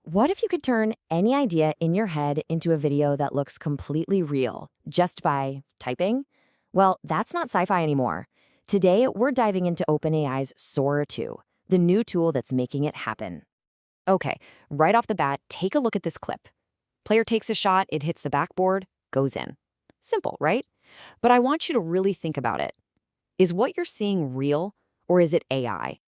What if you could turn any idea in your head into a video that looks completely real just by typing? Well, that's not sci-fi anymore. Today, we're diving into OpenAI's Sora 2, the new tool that's making it happen. Okay, right off the bat, take a look at this clip. Player takes a shot, it hits the backboard, goes in. Simple, right? But I want you to really think about it. Is what you're seeing real, or is it AI?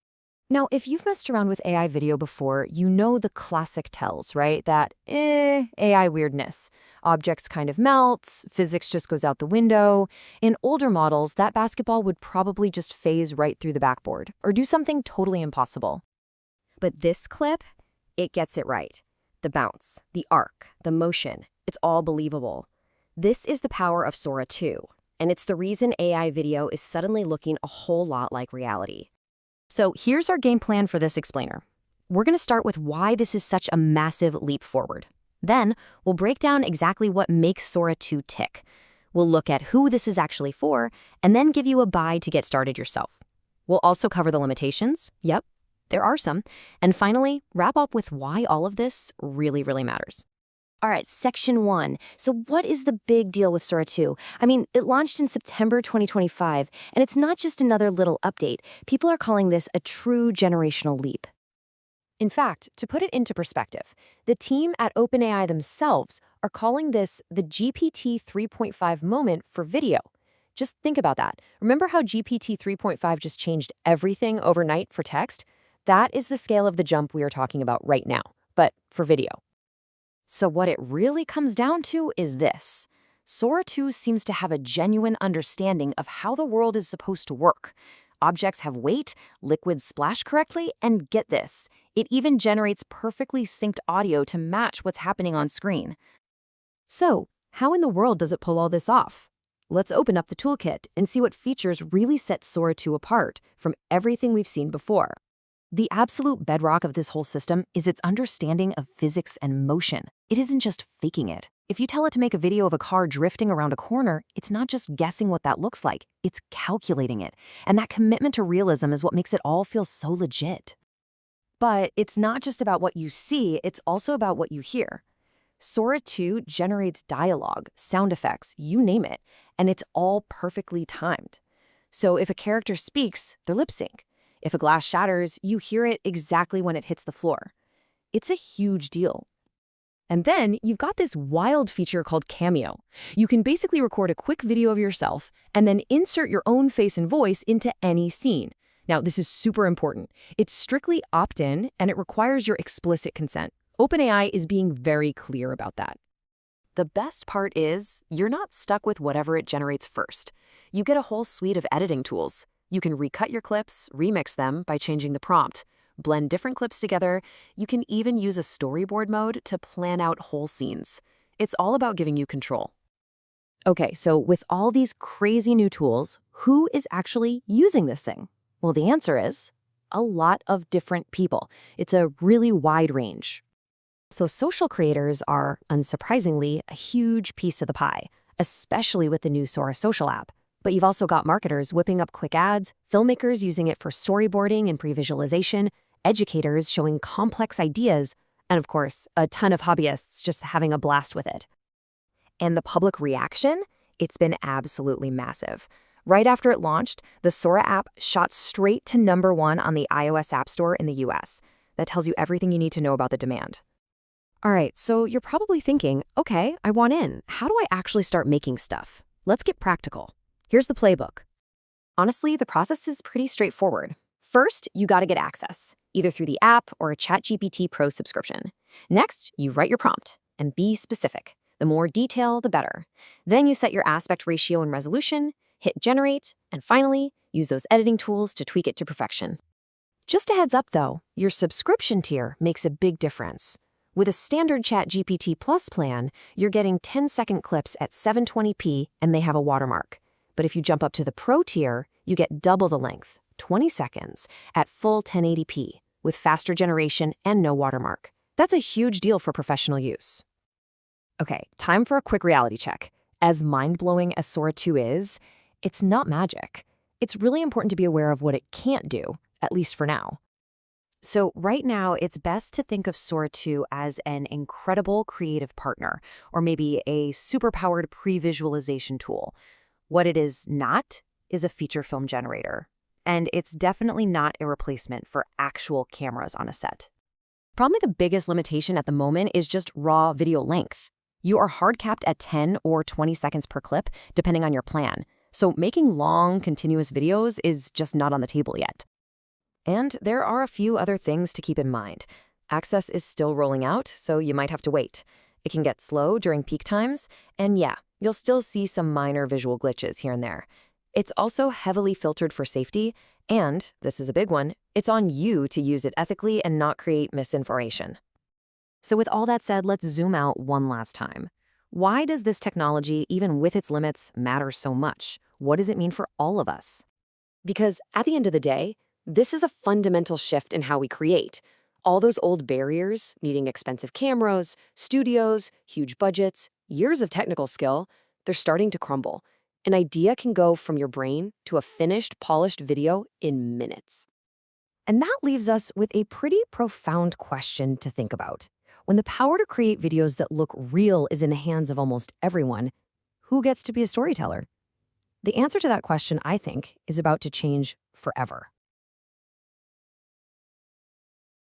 Now, if you've messed around with AI video before, you know the classic tells, right? That, AI weirdness. Objects kind of melt, physics just goes out the window. In older models, that basketball would probably just phase right through the backboard, or do something totally impossible. But this clip, it gets it right. The bounce, the arc, the motion, it's all believable. This is the power of Sora 2, and it's the reason AI video is suddenly looking a whole lot like reality. So here's our game plan for this explainer. We're going to start with why this is such a massive leap forward. Then we'll break down exactly what makes Sora 2 tick. We'll look at who this is actually for, and then give you a buy to get started yourself. We'll also cover the limitations. Yep, there are some. And finally, wrap up with why all of this really matters. All right, section 1. So what is the big deal with Sora 2? I mean, it launched in September 2025, and it's not just another little update. People are calling this a true generational leap. In fact, to put it into perspective, the team at OpenAI themselves are calling this the GPT 3.5 moment for video. Just think about that. Remember how GPT 3.5 just changed everything overnight for text? That is the scale of the jump we are talking about right now, but for video. So what it really comes down to is this. Sora 2 seems to have a genuine understanding of how the world is supposed to work. Objects have weight, liquids splash correctly, and get this, it even generates perfectly synced audio to match what's happening on screen. So, how in the world does it pull all this off? Let's open up the toolkit and see what features really set Sora 2 apart from everything we've seen before. The absolute bedrock of this whole system is its understanding of physics and motion. It isn't just faking it. If you tell it to make a video of a car drifting around a corner, it's not just guessing what that looks like, it's calculating it. And that commitment to realism is what makes it all feel so legit. But it's not just about what you see, it's also about what you hear. Sora 2 generates dialogue, sound effects, you name it, and it's all perfectly timed. So if a character speaks, they're lip sync. If a glass shatters, you hear it exactly when it hits the floor. It's a huge deal. And then you've got this wild feature called Cameo. You can basically record a quick video of yourself and then insert your own face and voice into any scene. Now, this is super important. It's strictly opt-in and it requires your explicit consent. OpenAI is being very clear about that. The best part is you're not stuck with whatever it generates first. You get a whole suite of editing tools. You can recut your clips, remix them by changing the prompt, blend different clips together. You can even use a storyboard mode to plan out whole scenes. It's all about giving you control. Okay, so with all these crazy new tools, who is actually using this thing? Well, the answer is a lot of different people. It's a really wide range. So social creators are, unsurprisingly, a huge piece of the pie, especially with the new Sora social app. But you've also got marketers whipping up quick ads, filmmakers using it for storyboarding and pre-visualization, educators showing complex ideas, and of course, a ton of hobbyists just having a blast with it. And the public reaction? It's been absolutely massive. Right after it launched, the Sora app shot straight to #1 on the iOS App Store in the US. That tells you everything you need to know about the demand. All right, so you're probably thinking, okay, I want in. How do I actually start making stuff? Let's get practical. Here's the playbook. Honestly, the process is pretty straightforward. First, you got to get access, either through the app or a ChatGPT Pro subscription. Next, you write your prompt and be specific. The more detail, the better. Then you set your aspect ratio and resolution, hit generate, and finally, use those editing tools to tweak it to perfection. Just a heads up though, your subscription tier makes a big difference. With a standard ChatGPT Plus plan, you're getting 10-second clips at 720p and they have a watermark. But if you jump up to the Pro tier, you get double the length, 20 seconds, at full 1080p, with faster generation and no watermark. That's a huge deal for professional use. Okay, time for a quick reality check. As mind-blowing as Sora 2 is, it's not magic. It's really important to be aware of what it can't do, at least for now. So right now, it's best to think of Sora 2 as an incredible creative partner, or maybe a super-powered pre-visualization tool. What it is not is a feature film generator. And it's definitely not a replacement for actual cameras on a set. Probably the biggest limitation at the moment is just raw video length. You are hard capped at 10 or 20 seconds per clip, depending on your plan. So making long, continuous videos is just not on the table yet. And there are a few other things to keep in mind. Access is still rolling out, so you might have to wait. It can get slow during peak times, and yeah, you'll still see some minor visual glitches here and there. It's also heavily filtered for safety, and, this is a big one, it's on you to use it ethically and not create misinformation. So with all that said, let's zoom out one last time. Why does this technology, even with its limits, matter so much? What does it mean for all of us? Because at the end of the day, this is a fundamental shift in how we create. All those old barriers, needing expensive cameras, studios, huge budgets, years of technical skill, they're starting to crumble. An idea can go from your brain to a finished, polished video in minutes. And that leaves us with a pretty profound question to think about. When the power to create videos that look real is in the hands of almost everyone, who gets to be a storyteller? The answer to that question, I think, is about to change forever.